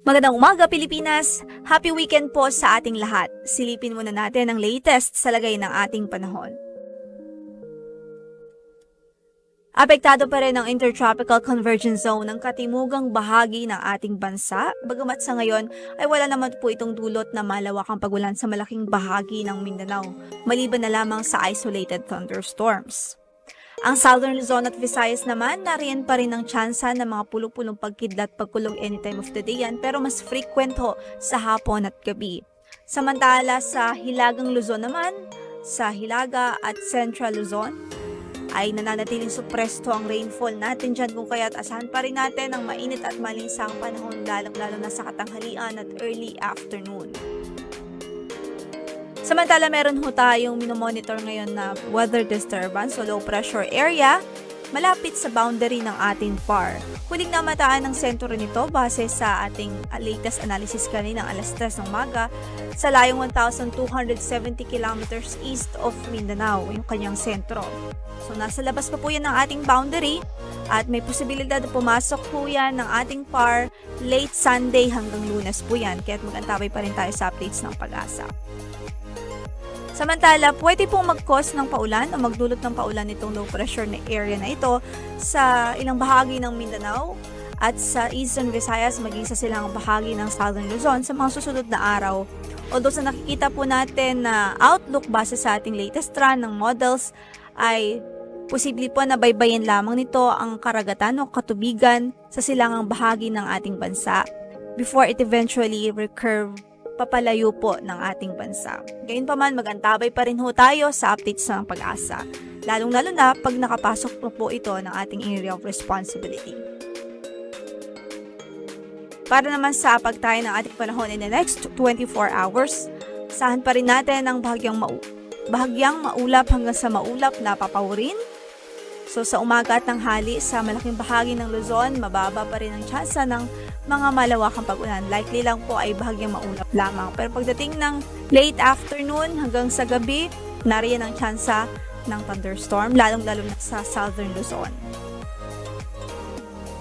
Magandang umaga, Pilipinas! Happy weekend po sa ating lahat. Silipin muna natin ang latest sa lagay ng ating panahon. Apektado pa rin ang Intertropical Convergence Zone ng katimugang bahagi ng ating bansa, bagamat sa ngayon ay wala naman po itong dulot na malawakang pagulan sa malaking bahagi ng Mindanao, maliban na lamang sa isolated thunderstorms. Ang Southern Luzon at Visayas naman, nariyan pa rin ang tsansa ng mga pulong-pulong pagkidlat pagkulog anytime of the day yan, pero mas frequent ho sa hapon at gabi. Samantala sa Hilagang Luzon naman, sa Hilaga at Central Luzon, ay nananatiling supresto ang rainfall natin dyan, kung kaya't asahan pa rin natin ang mainit at malinsang panahon, lalong-lalo na sa katanghalian at early afternoon. Samantala, meron ho tayong minomonitor ngayon na weather disturbance o low pressure area malapit sa boundary ng ating PAR. Huling namataan ng sentro nito base sa ating latest analysis kanina alas 3 ng umaga sa layong 1,270 kilometers east of Mindanao, yung kanyang sentro. So nasa labas pa po yan ng ating boundary at may posibilidad na pumasok po yan ng ating PAR late Sunday hanggang Lunes po yan, kaya't mag-antabay pa rin tayo sa updates ng PAG-ASA. Samantala, pwede pong mag-cause ng paulan o magdulot ng paulan itong low pressure na area na ito sa ilang bahagi ng Mindanao at sa Eastern Visayas, maging sa silang bahagi ng Southern Luzon sa mga susunod na araw. Although sa nakikita po natin na outlook base sa ating latest run ng models ay posible po na baybayin lamang nito ang karagatan o katubigan sa silangang bahagi ng ating bansa before it eventually recurve papalayo po ng ating bansa. Gayunpaman, mag-antabay pa rin ho tayo sa updates ng PAG-ASA, lalong-lalo na pag nakapasok po ito ng ating area of responsibility. Para naman sa pagtayo ng ating panahon in the next 24 hours, sahan pa rin natin ang bahagyang maulap hanggang sa maulap na papawirin. So sa umaga at tanghali, sa malaking bahagi ng Luzon, mababa pa rin ang tsansa ng mga malawakang pag-ulan. Likely lang po ay bahagyang maulap lamang. Pero pagdating ng late afternoon hanggang sa gabi, nariyan ang tsansa ng thunderstorm, lalong-lalo na sa Southern Luzon.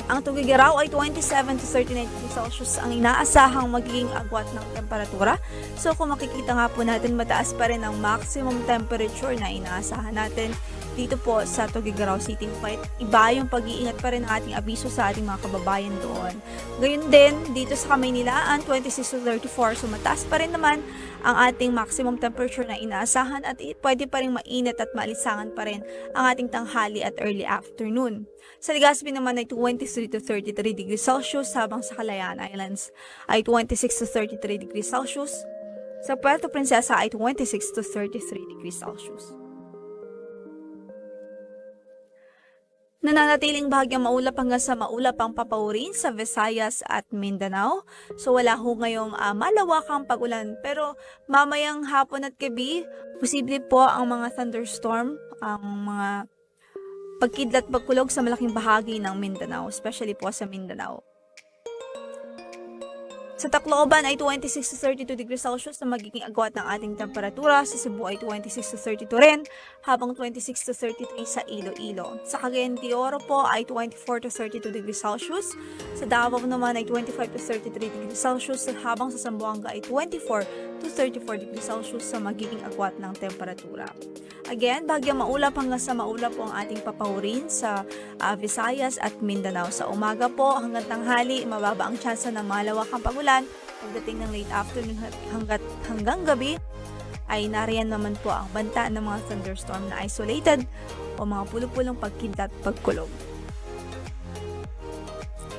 Ang tugigaraw ay 27 to 39 degrees Celsius ang inaasahang magiging agwat ng temperatura. So kung makikita nga po natin, mataas pa rin ang maximum temperature na inaasahan natin dito po sa Tuguegarao City. Iba yung pag-iingat pa rin ng ating abiso sa ating mga kababayan doon. Gayun din, dito sa Maynilaan, 26 to 34. So mataas pa rin naman ang ating maximum temperature na inaasahan at pwede pa rin mainit at maalisangan pa rin ang ating tanghali at early afternoon. Sa Legazpi naman ay 23 to 33 degrees Celsius, habang sa Kalayaan Islands ay 26 to 33 degrees Celsius. Sa Puerto Princesa ay 26 to 33 degrees Celsius. Nananatiling bahagyang maulap hanggang sa maulap ang papawirin sa Visayas at Mindanao. So wala ho ngayong malawakang pag-ulan, pero mamayang hapon at gabi, posible po ang mga thunderstorm, ang mga pagkidlat pagkulog sa malaking bahagi ng Mindanao, especially po sa Mindanao. Sa Tacloban ay 26 to 32 degrees Celsius na magiging agwat ng ating temperatura. Sa Cebu ay 26 to 32 rin, habang 26 to 33 sa Iloilo. Sa Cagayan de Oro po ay 24 to 32 degrees Celsius. Sa Davao naman ay 25 to 33 degrees Celsius, habang sa Zamboanga ay 24 to 34 degrees Celsius sa magiging agwat ng temperatura. Again, bahagyang maulap hanggang sa maulap po ang ating papawirin sa Visayas at Mindanao. Sa umaga po hanggang tanghali, mababa ang tsansa ng malawakang pagulan. Pagdating ng late afternoon hanggang gabi, ay nariyan naman po ang banta ng mga thunderstorm na isolated o mga pulong-pulong pagkidlat pagkulog.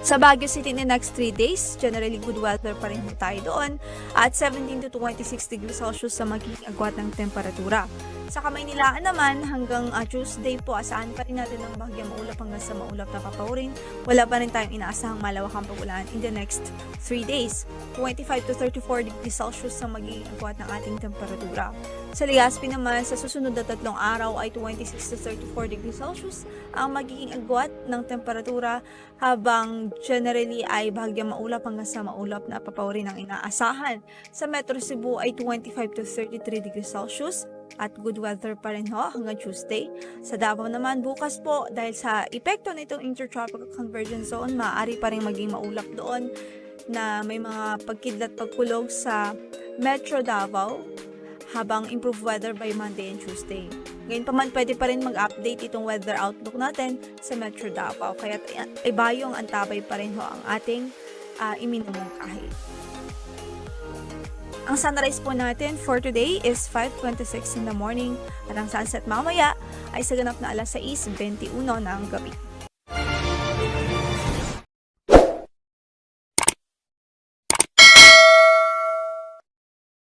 Sa Baguio City in the next 3 days, generally good weather pa rin tayo doon at 17 to 26 degrees Celsius sa magiging agwat ng temperatura. Sa Maynilaan naman, hanggang Tuesday po, asahan pa rin natin ang bahagyang maulap hanggang sa maulap na papawirin. Wala pa rin tayong inaasahang malawakang pag-ulan in the next 3 days. 25 to 34 degrees Celsius sa magiging agwat ng ating temperatura. Sa Legazpi naman, sa susunod na 3 araw ay 26 to 34 degrees Celsius ang magiging agwat ng temperatura, habang generally ay bahagyang maulap hanggang sa maulap na papawirin ang inaasahan. Sa Metro Cebu ay 25 to 33 degrees Celsius at good weather pa rin ho hanggang Tuesday. Sa Davao naman bukas po, dahil sa epekto nitong Intertropical Convergence Zone, maaari pa rin maging maulap doon na may mga pagkidlat pagkulog sa Metro Davao, habang improved weather by Monday and Tuesday. Ngayon pa man, pwede pa rin mag-update itong weather outlook natin sa Metro Davao. Kaya ay bayo ang antabay pa rin ho ang ating iminumungkahi. Ang sunrise po natin for today is 5:26 in the morning at ang sunset mamaya ay sa ganap na alas 6:21 ng gabi.